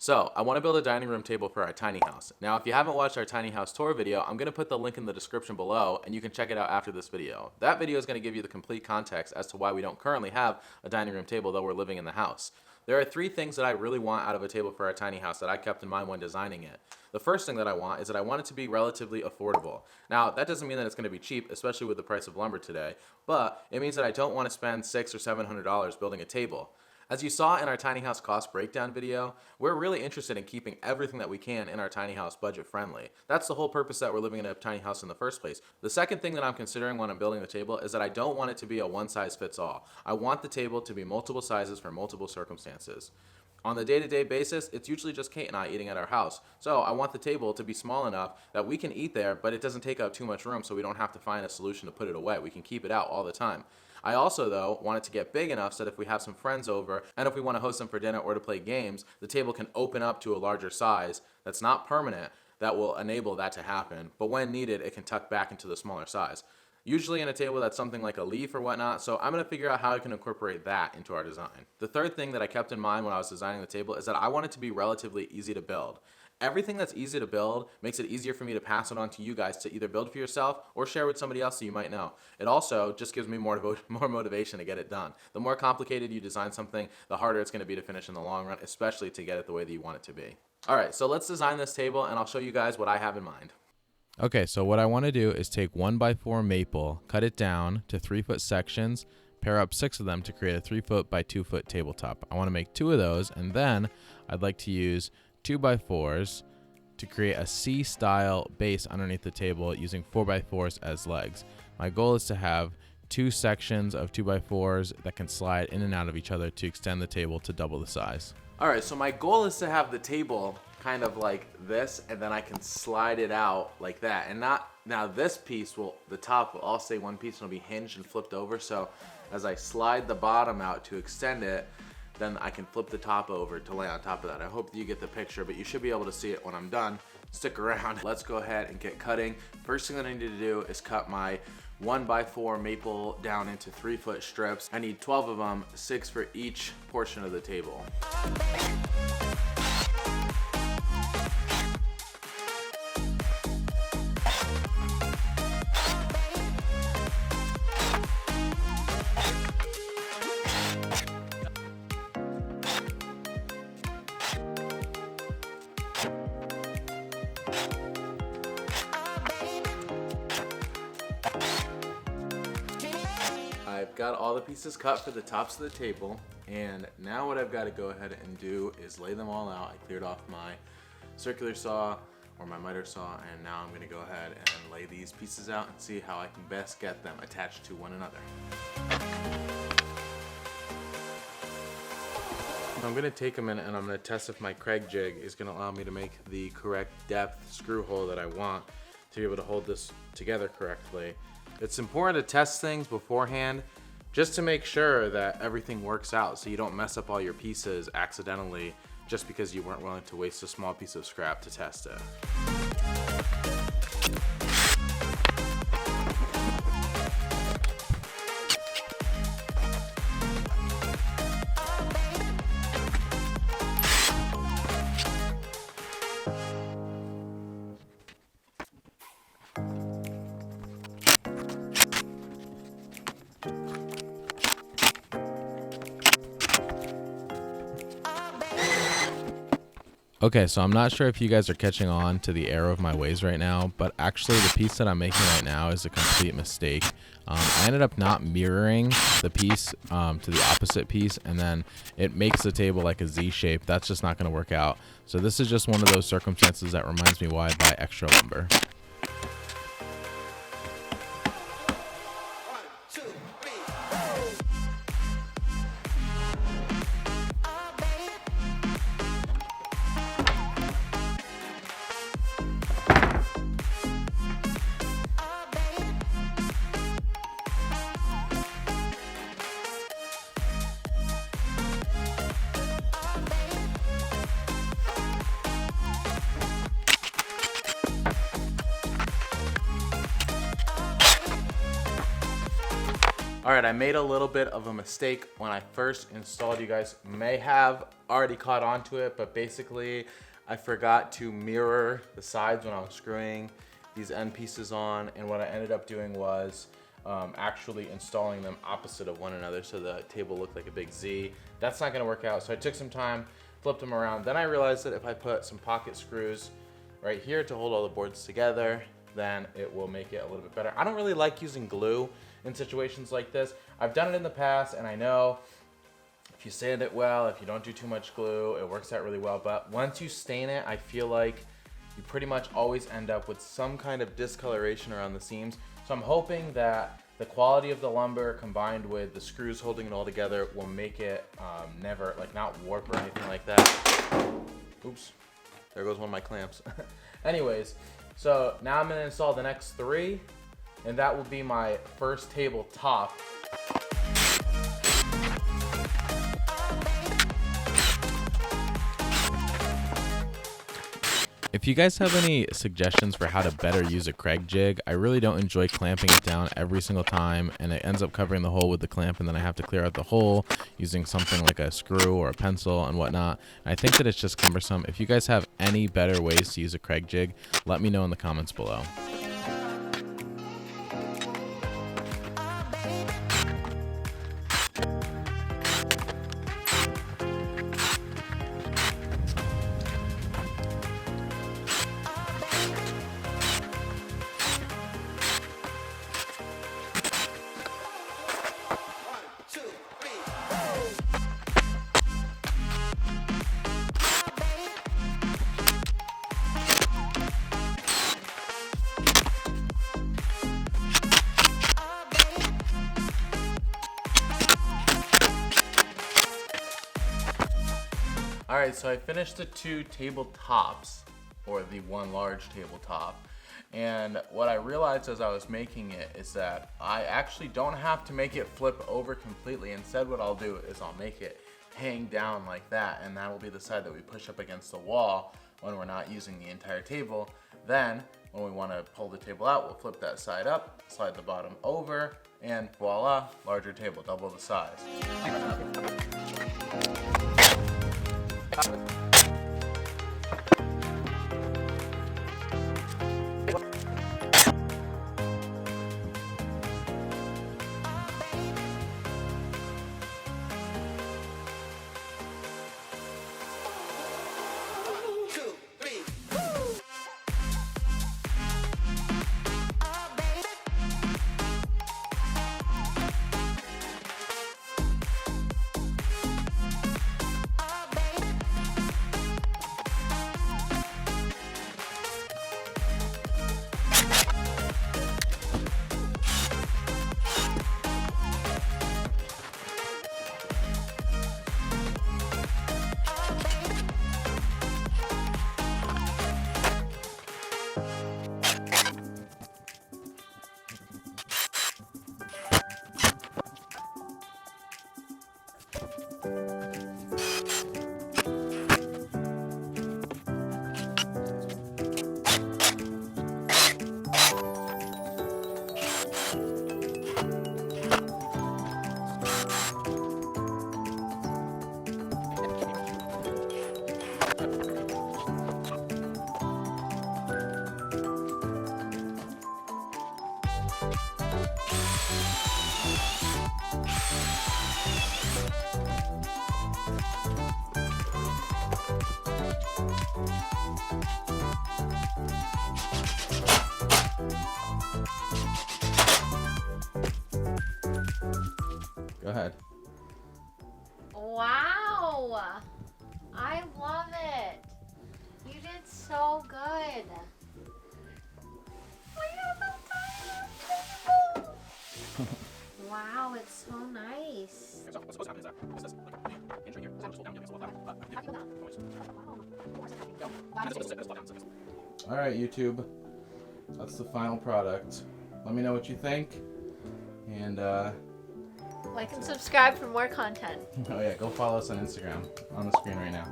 So I want to build a dining room table for our tiny house. Now, if you haven't watched our tiny house tour video, I'm going to put the link in the description below and you can check it out after this video. That video is going to give you the complete context as to why we don't currently have a dining room table though we're living in the house. There are 3 things that I really want out of a table for our tiny house that I kept in mind when designing it. The first thing that I want is that I want it to be relatively affordable. Now, that doesn't mean that it's going to be cheap, especially with the price of lumber today, but it means that I don't want to spend $600 or $700 building a table. As you saw in our tiny house cost breakdown video, we're really interested in keeping everything that we can in our tiny house budget friendly. That's the whole purpose that we're living in a tiny house in the first place. The second thing that I'm considering when I'm building the table is that I don't want it to be a one-size-fits-all. I want the table to be multiple sizes for multiple circumstances. On the day-to-day basis, it's usually just Kate and I eating at our house. So I want the table to be small enough that we can eat there, but it doesn't take up too much room so we don't have to find a solution to put it away. We can keep it out all the time. I also, though, want it to get big enough so that if we have some friends over and if we want to host them for dinner or to play games, the table can open up to a larger size that's not permanent that will enable that to happen. But when needed, it can tuck back into the smaller size. Usually in a table that's something like a leaf or whatnot, so I'm going to figure out how I can incorporate that into our design. The third thing that I kept in mind when I was designing the table is that I want it to be relatively easy to build. Everything that's easy to build makes it easier for me to pass it on to you guys to either build for yourself or share with somebody else that you might know. It also just gives me more motivation to get it done. The more complicated you design something, the harder it's going to be to finish in the long run, especially to get it the way that you want it to be. All right, so let's design this table and I'll show you guys what I have in mind. Okay, so what I want to do is take 1x4 maple, cut it down to 3-foot sections, pair up 6 of them to create a 3-foot by 2-foot tabletop. I want to make 2 of those, and then I'd like to use 2x4s to create a C-style base underneath the table using 4x4s as legs. My goal is to have 2 sections of 2x4s that can slide in and out of each other to extend the table to double the size. All right, so my goal is to have the table kind of like this, and then I can slide it out like that. And now this piece the top will all stay one piece and it'll be hinged and flipped over. So as I slide the bottom out to extend it, then I can flip the top over to lay on top of that. I hope that you get the picture, but you should be able to see it when I'm done. Stick around. Let's go ahead and get cutting. First thing that I need to do is cut my 1x4 maple down into 3-foot strips. I need 12 of them, 6 for each portion of the table. I've got all the pieces cut for the tops of the table, and now what I've got to go ahead and do is lay them all out. I cleared off my circular saw or my miter saw, and now I'm going to go ahead and lay these pieces out and see how I can best get them attached to one another. I'm going to take a minute and I'm going to test if my Craig jig is going to allow me to make the correct depth screw hole that I want to be able to hold this together correctly. It's important to test things beforehand just to make sure that everything works out so you don't mess up all your pieces accidentally just because you weren't willing to waste a small piece of scrap to test it. Okay, so I'm not sure if you guys are catching on to the error of my ways right now, but actually the piece that I'm making right now is a complete mistake. I ended up not mirroring the piece to the opposite piece, and then it makes the table like a Z shape. That's just not going to work out. So this is just one of those circumstances that reminds me why I buy extra lumber. All right, I made a little bit of a mistake when I first installed. You guys may have already caught on to it, but basically I forgot to mirror the sides when I was screwing these end pieces on, and what I ended up doing was actually installing them opposite of one another so the table looked like a big Z. That's not gonna work out, so I took some time, flipped them around. Then I realized that if I put some pocket screws right here to hold all the boards together, then it will make it a little bit better. I don't really like using glue in situations like this. I've done it in the past, and I know if you sand it well, if you don't do too much glue, it works out really well. But once you stain it, I feel like you pretty much always end up with some kind of discoloration around the seams. So I'm hoping that the quality of the lumber combined with the screws holding it all together will make it never, like, not warp or anything like that. Oops, there goes one of my clamps. Anyways, so now I'm gonna install the next 3, and that will be my first tabletop. If you guys have any suggestions for how to better use a Craig jig, I really don't enjoy clamping it down every single time, and it ends up covering the hole with the clamp, and then I have to clear out the hole using something like a screw or a pencil and whatnot. And I think that it's just cumbersome. If you guys have any better ways to use a Craig jig, let me know in the comments below. All right, so I finished the 2 tabletops, or the 1 large tabletop. And what I realized as I was making it is that I actually don't have to make it flip over completely. Instead, what I'll do is I'll make it hang down like that, and that'll be the side that we push up against the wall when we're not using the entire table. Then, when we want to pull the table out, we'll flip that side up, slide the bottom over, and voila, larger table, double the size. Go ahead. Wow! I love it. You did so good. Wow, it's so nice. All right, YouTube. That's the final product. Let me know what you think. And, Like and subscribe for more content. oh yeah, go follow us on Instagram on the screen right now.